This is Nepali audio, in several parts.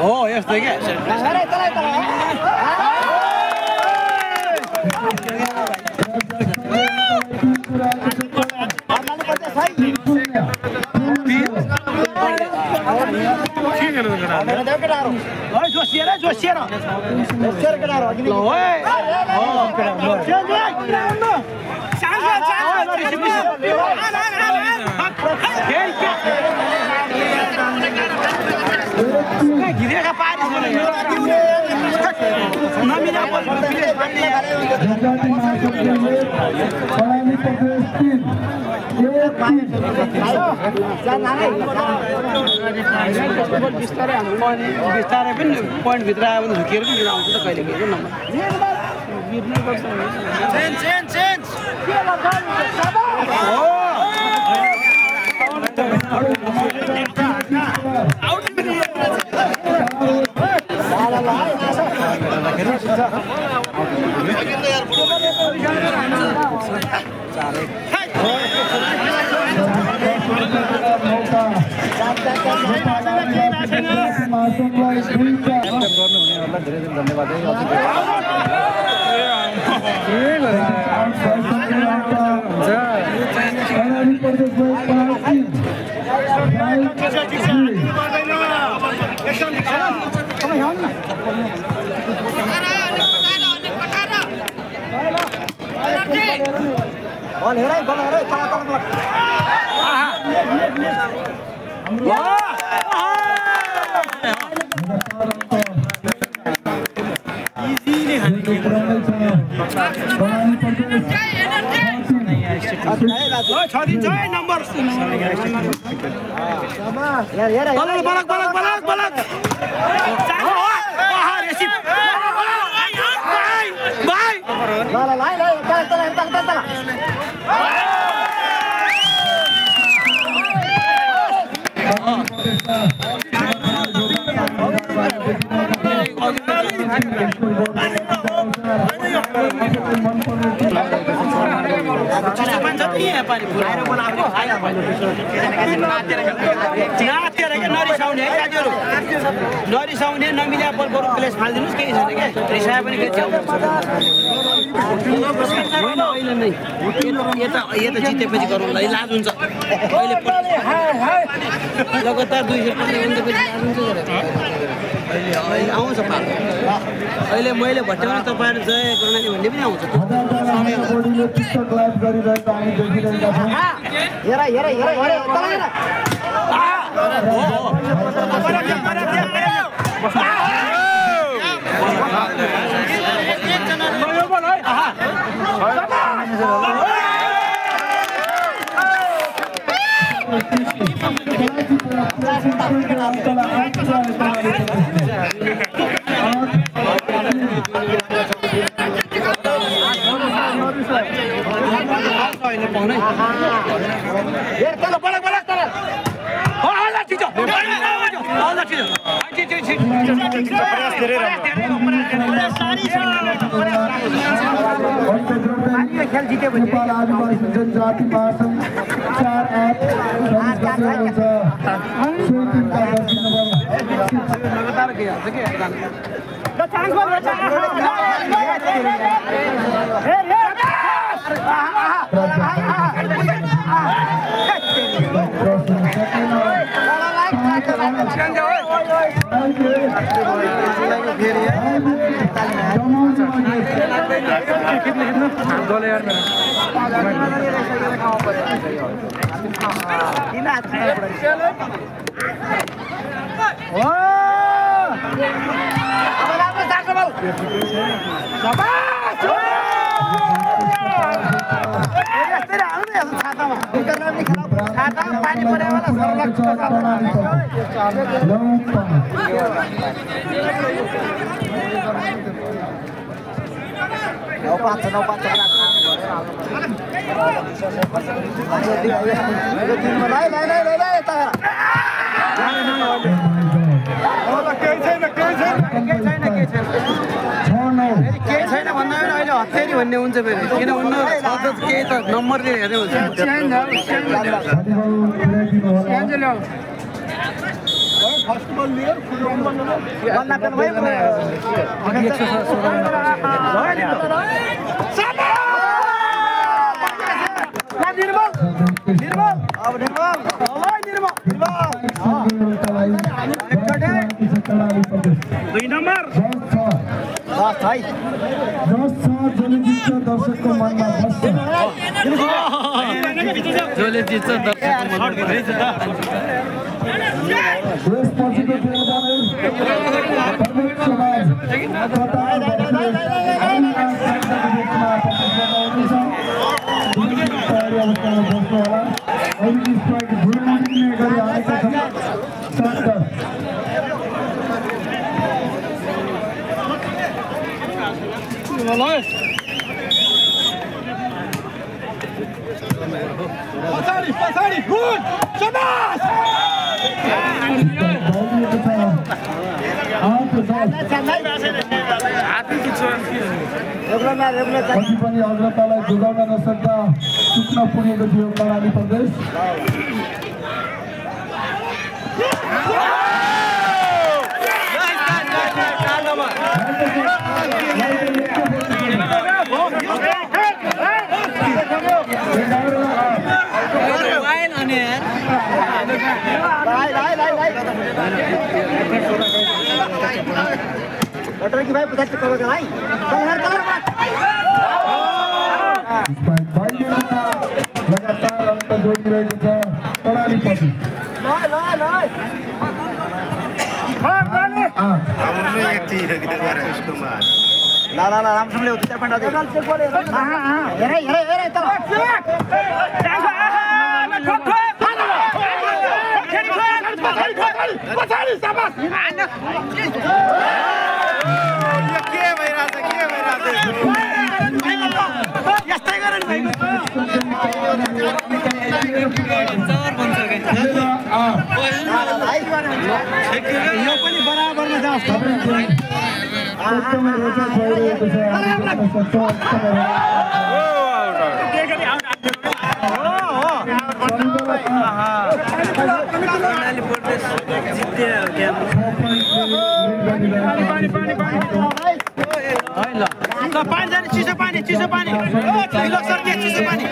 Oh, यस्तो के बिस्तारै पनि पोइन्ट भित्र आयो भने झुकेर पनि आउँछ त कहिले कहिले नम्बर नरिसाउने नमिल्या बल बरु प्लेस फाल्दिनुस् केही छैन के रिसाए पनि के थियो अहिले नै यता जितेपछि गरौँला लाज हुन्छ अहिले लगातार 200 पछि लाज हुन्छ अहिले आउँछ पालो अहिले मैले भट्याउने तपाईहरु जय गर्नानी भन्ने पनि आउँछ हेरा खेल जीते जनजाति महासंघ 5 पानी परेवाला केही छैन भन्दा पनि अहिले हत्यारी भन्ने हुन्छ फेरि किन भन्नु केही त नम्बरले हेर्ने हुन्छ दर्शकको मनमा जसले जित्छ Pasari, good! Shabas! पछि पनि अग्रतालाई जोगाउन नसक्दा चुक्न पुगेको थियो कर्णाली प्रदेश। लगातार अंक जोडिरहेको छ कर्णाली पछि। राम्रोसँगले उत्तर पण्डा यो पनि बराबरमा जाओस्। पानी जाने चिसो पानी चिसो पानी चिसो पानी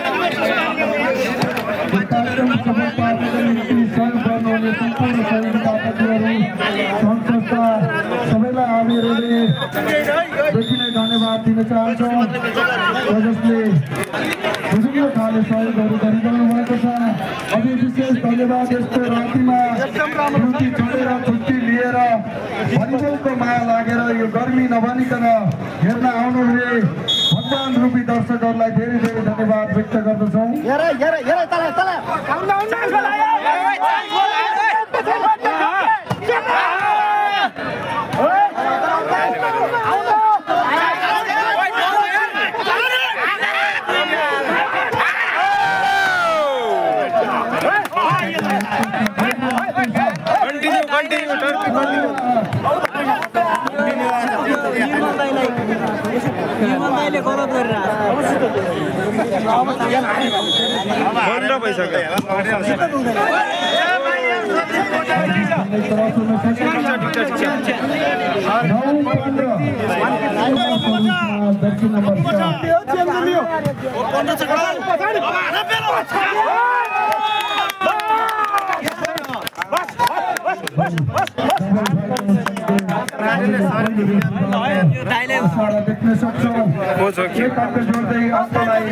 सबैलाई हामीहरूले देखिने धन्यवाद दिन चाहन्छौँ जसले बुझ्ने खाले सहयोगहरू गरिरहनु भएको छ। अझै विशेष धन्यवाद यस्तो रातिमा छुट्टी छोडेर छुट्टी लिएर भलिबलको माया लागेर यो गर्मी नभनिकन हेर्न आउनुहुने भगवान रूपी दर्शकहरूलाई धेरै धेरै धन्यवाद व्यक्त गर्दछौँ। देख्न सक्छौँ जोड्दै अङ्कलाई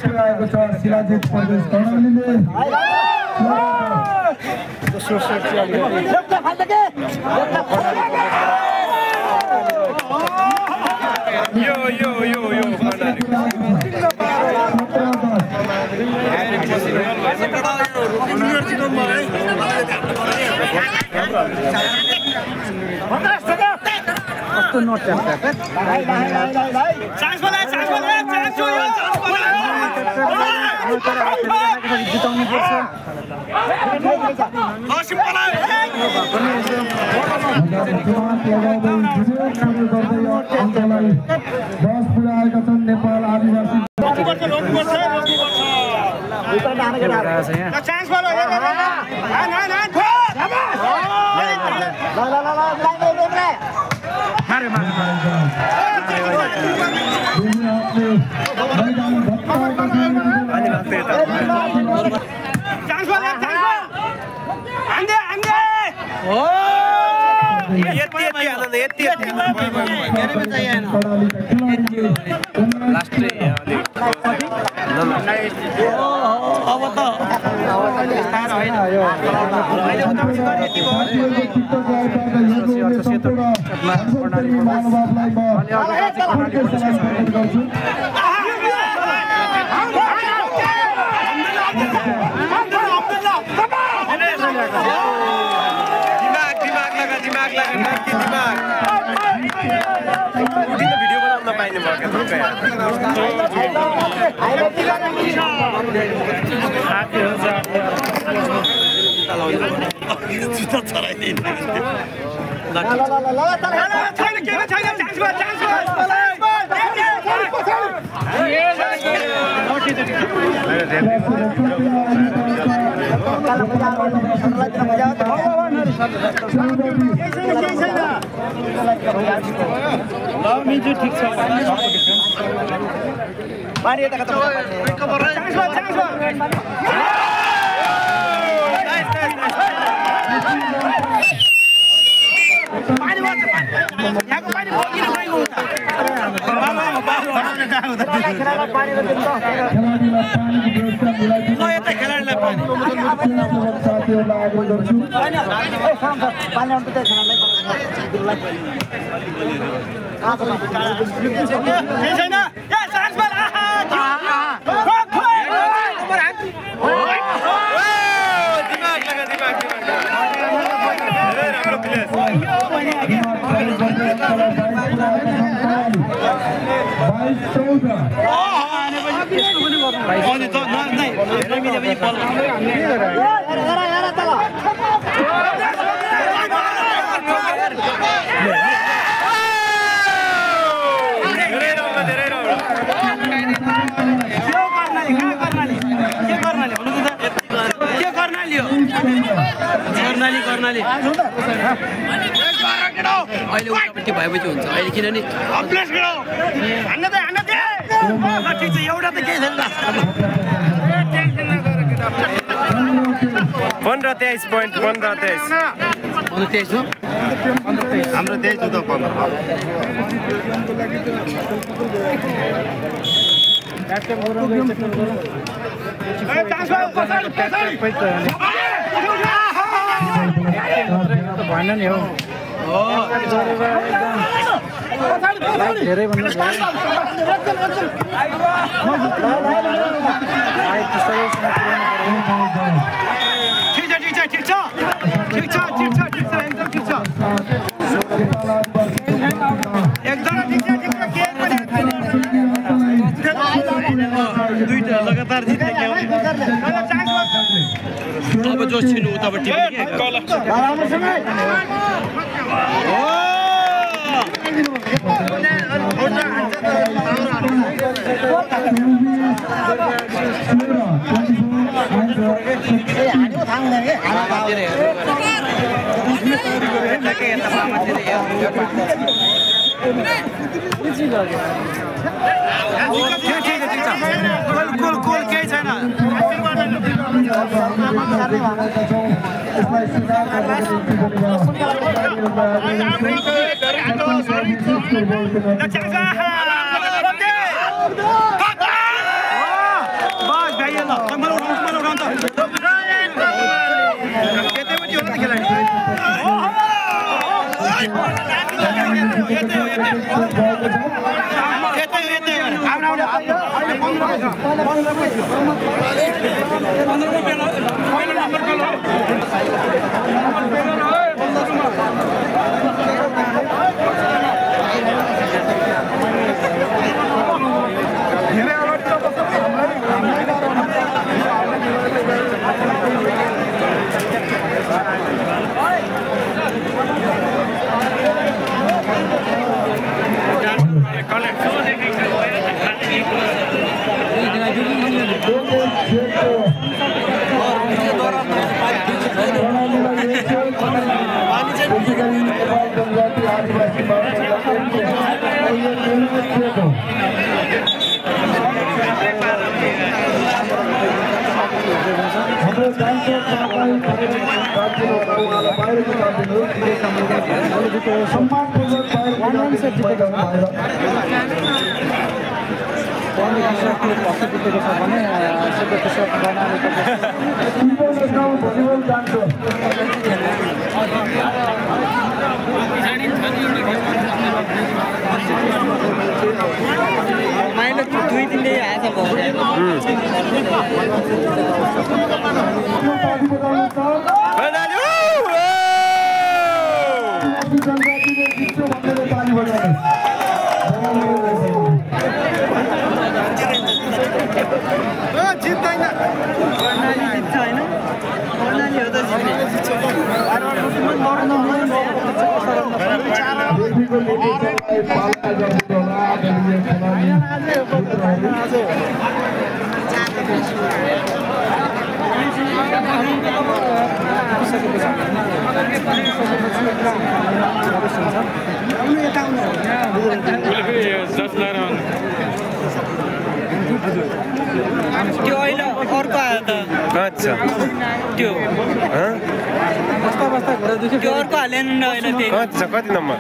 पुर्याएको छ शिलाजित प्रदेश कर्णालीले। कस्तो नोट जिताउनु पर्छ नेपाल आदिवासी भिडियो बनाउन पाइने मौका ठीक छ पानी यता कता अहिले उतापट्टि भएपछि हुन्छ अहिले किनभने 15-23 पोइन्ट 15-23 हो हाम्रो 23 हो त 15 भएन नि हो धेरै भन्नु दुईटा लगातार जित्ने अब जोस छिनु उतापट्टि त्यो अहिले अर्को आयो त अच्छा त्यो बस्ता बस्ता घर दुख्यो त्यो अर्को हालेन नि अहिले त्यही कति नम्बर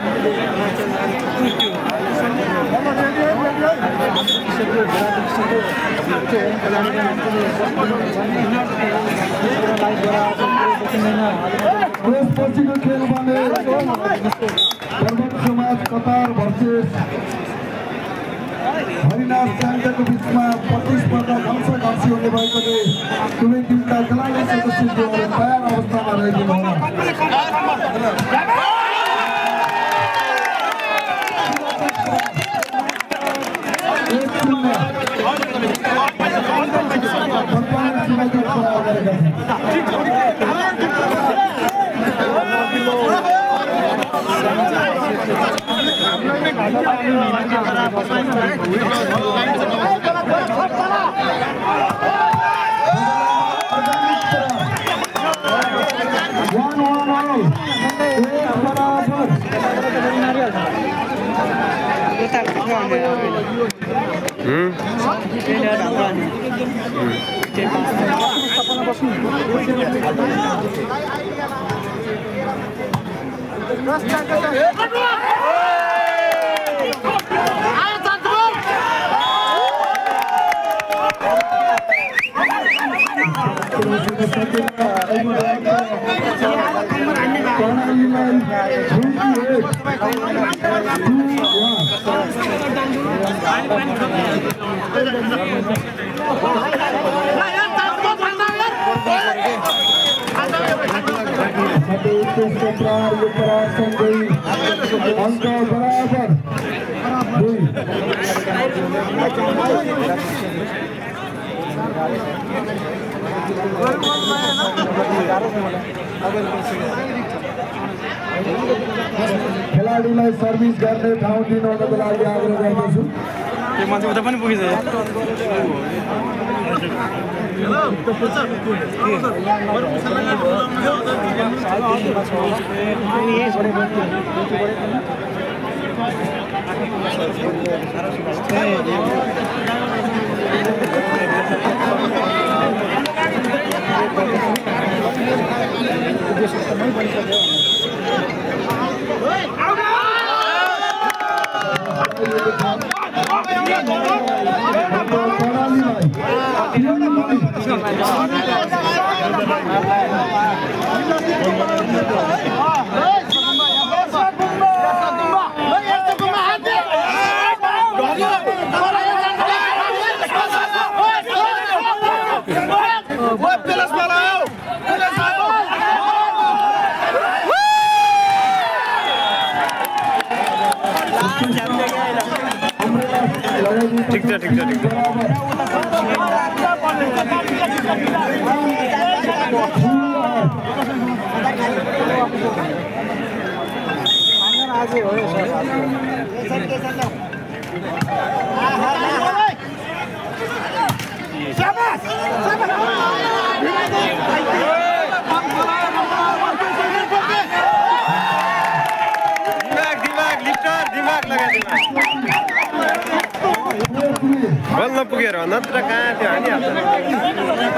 पछिको खेल भने समाज कतार भर्सेस हरिनाथ स्याङ्जाको बिचमा प्रतिस्पर्धा घम्सी हुने भएकोले कुनै टिमका खेलाडी सदस्यहरू तयार अवस्थामा रहिदिनु होला खेलाडीलाई सर्भिस गर्ने ठाउँ दिनको लागि आग्रह गर्दछु त्यो मान्छे उता पनि पुगिसक्यो ठिक छ ठिक छ ठिक छ बल नपुगेर नत्र कहाँ थियो हानिहाल्छ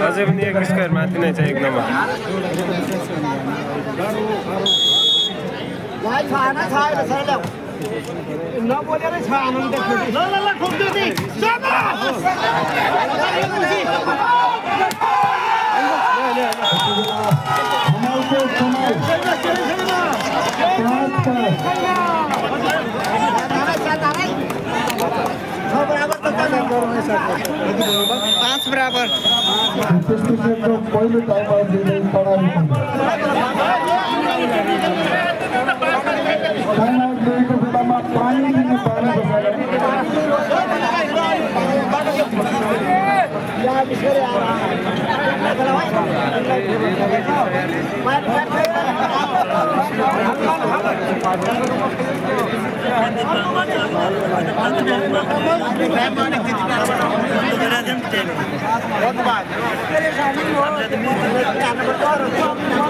अझै पनि एक स्क्वायर माथि नै छ एक नम्बर नबोलेरै छ आनन्द ल ल ल ठोक्दै दे पाँच बराबर पहिलो टाइममा दिँदै पढाइ टाइमआउट दिएको बेलामा पानी दिनु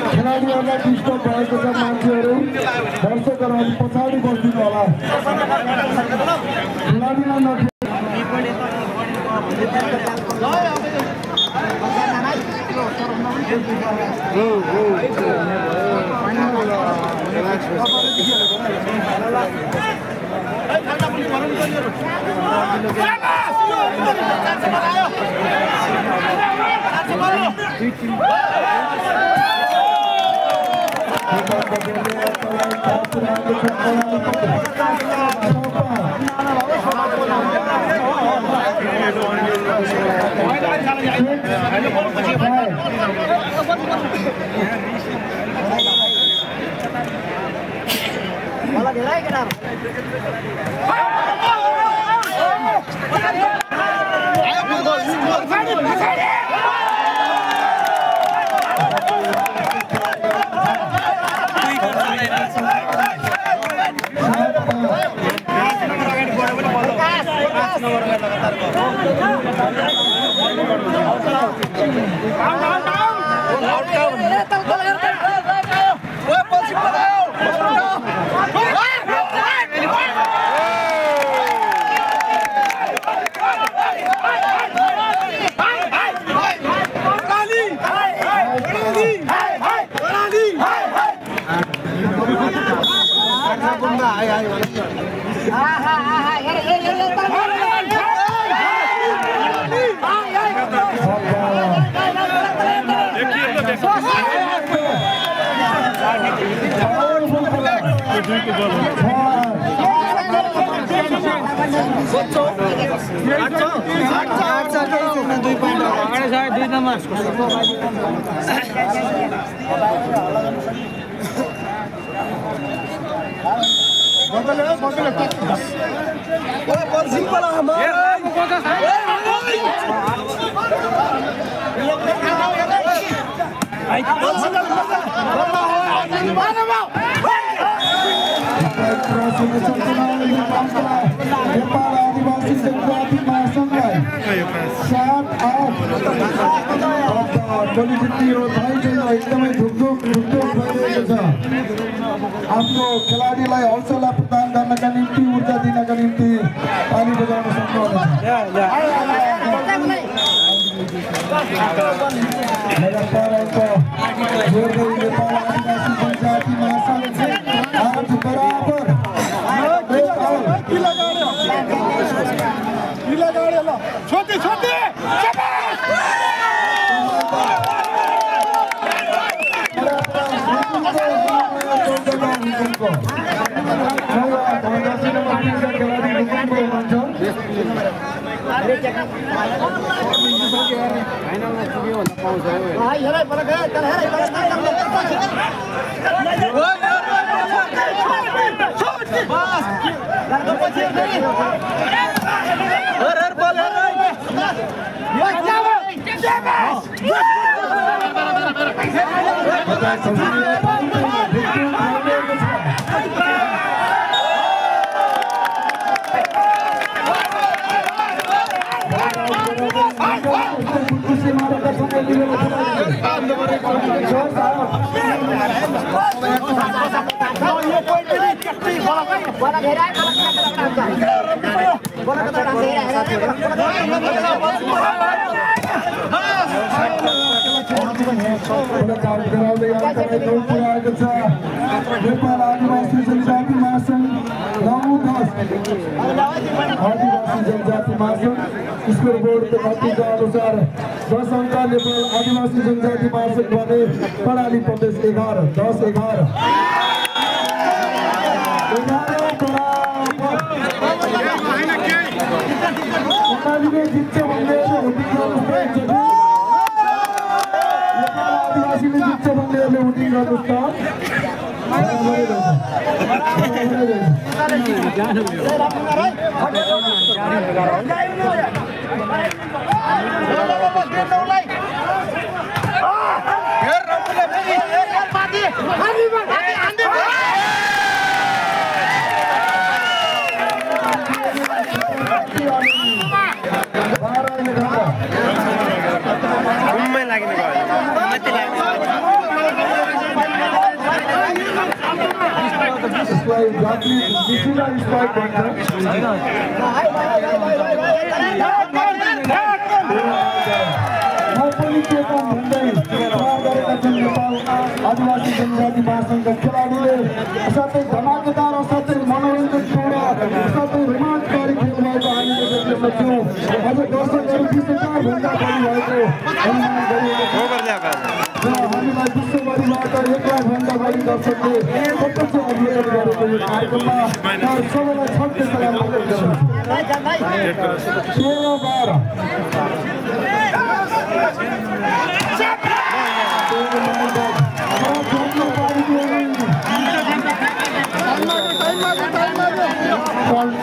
खेलाडीहरूलाई डिस्टर्ब भएको छ मान्छेहरू दर्शकहरू पछाडि बस्दिनु होला खेलाडीलाई नम्बर आदिवासी जनजाति महासंघलाई 7-8 टोली हो एकदमै धुकधुक भइरहेको छ। आफ्नो खेलाडीलाई हौसला प्रदान गर्नका निम्ति ऊर्जा दिनका निम्ति ताली बजाउन सक्नुहुन्छ। लगातार नेपाल आदिवासी जनजाति महासंघ आज बराबर छोटी छोटी नेपाल आदिवासी जनजाति महासंघ 9-10 आदिवासी जनजाति महासंघ स्कोर बोर्डको नतिजा अनुसार 10 अङ्क नेपाल आदिवासी जनजाति महासंघ भने कर्णाली प्रदेश 11 10-11 कर्णालीले जित्छ भन्ने आदिवासीले जित्छ भन्नेहरूले हुटिङ गर्नुहोस् आदिवासी जनजाति महासंघका खेलाडीले साथै धमाकेदार साथै मनोरञ्जनपूर्ण साथै रोमाञ्चकारी खेल भएको हामीले देख्न सक्छौँ। अझ दर्शकहरू 20,000 भन्दा बढी भएको अनुमान गरिएको छ। हामीलाई विश्वभरिबाट 1 लाख भन्दा बढी दर्शकले प्रत्यक्ष अवलोकन गरेको यो कार्यक्रममा सबैलाई छट्टे सलाम गर्दछु। 13-12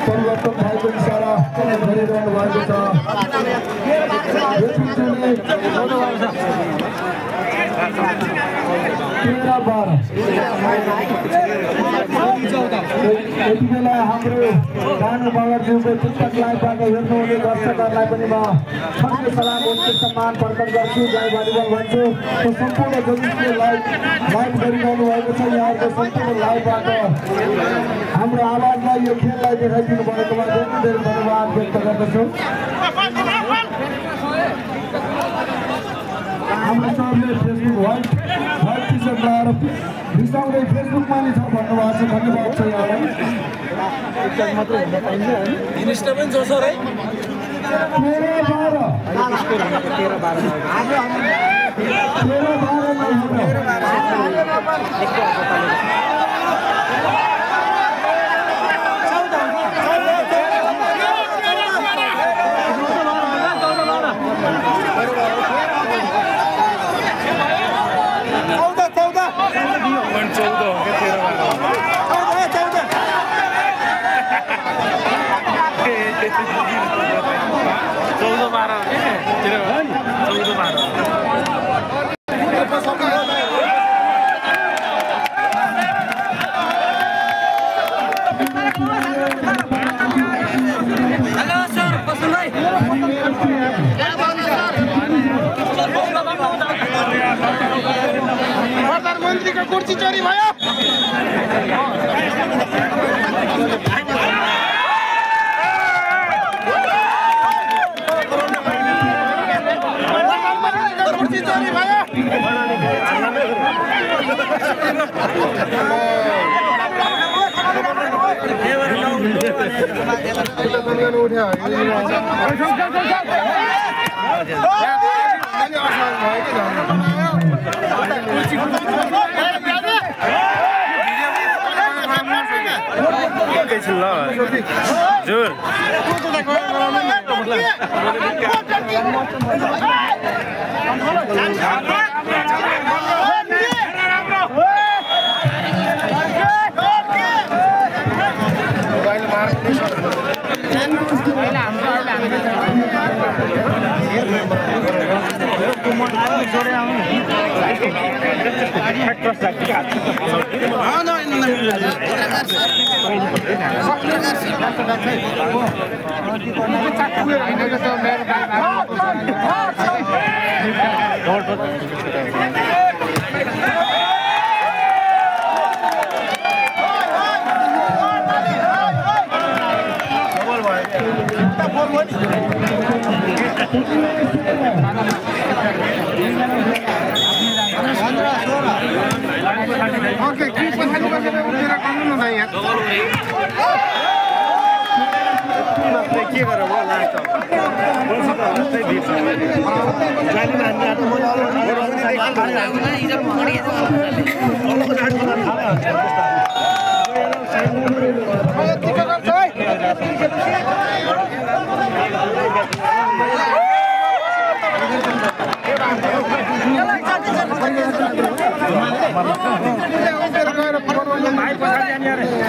परिवर्तन भएको इसारा गरिरहनु भएको छ। यति बेला हाम्रो भानु मगरज्यूको पुस्तक लाइभबाट हेर्नुहुने दर्शकहरूलाई पनि म छट्टे सलाम उचित सम्मान प्रकट गर्छु। जय भलिबल भन्छु। सम्पूर्ण जसले लाइभ गरिरहनु भएको छ यहाँको सम्पूर्ण लाइभबाट हाम्रो आवाजलाई यो खेललाई देखाइदिनु भएकोमा धेरै धेरै धन्यवाद व्यक्त गर्दछु। हाम्रो सरले फेसबुक व्हाइट टी-सर्ट लगाएर रिसाउँदै फेसबुकमा नि छ भन्नुभएको छ। धन्यवाद छ यहाँलाई। इन्स्टा पनि छ सर है 14 प्रधानमन्त्रीको कुर्सी चोरी भयो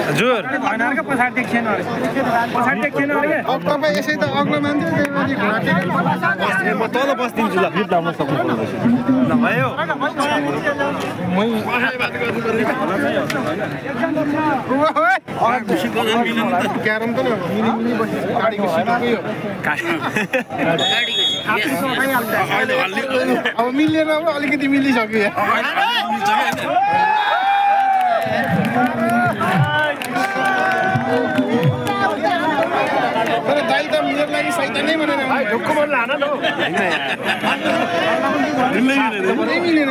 हजुर भएन पछाडि देख्छेन अरे पछाडि देख्छेन अरे अब तपाईँ यसै त अग्लो मान्छे म तल बस्दिन्छु ल फिट लाउन सक्नु नभयो क्यारम त मिली बस्छ गाडीको अब मिलेन अलिकति मिलिसक्यो तर दाइ त मेरो लागि सैतानै भनेर ढुक्क मन लान न मिलेन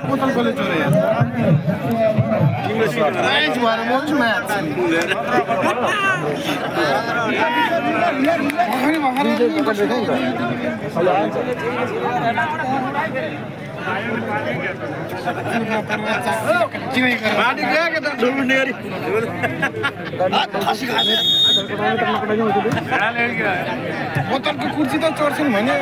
बोतल कसले चोर्यो Range var mı olmuş mu? बोतलको कुर्सी त चोर्छन् भने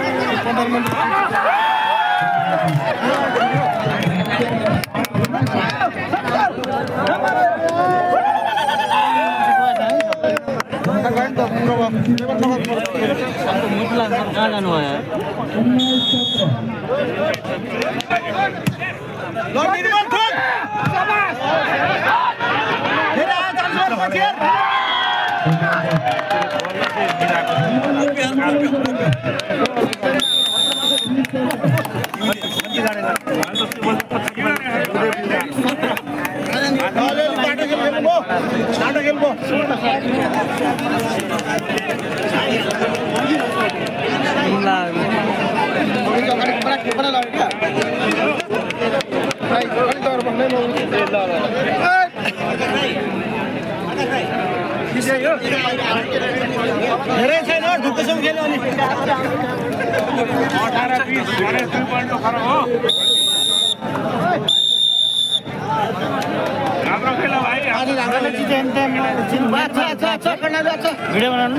भिडियो बनाउनु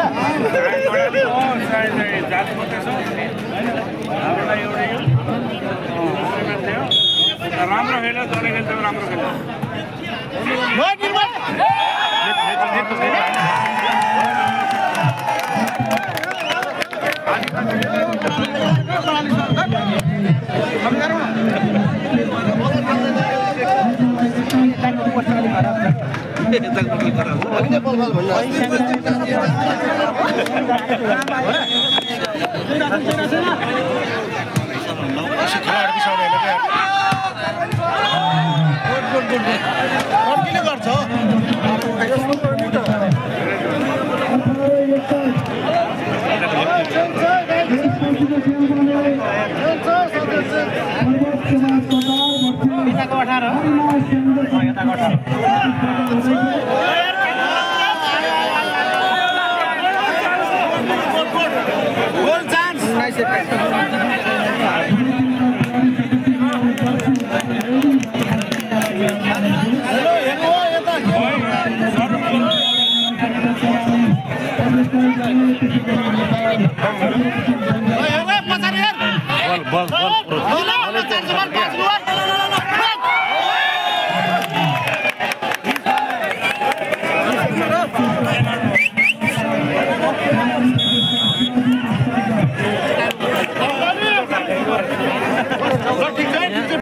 राम्रो खेल्यो दोहोरो खेल्छ राम्रो खेल्यो गोल चान्स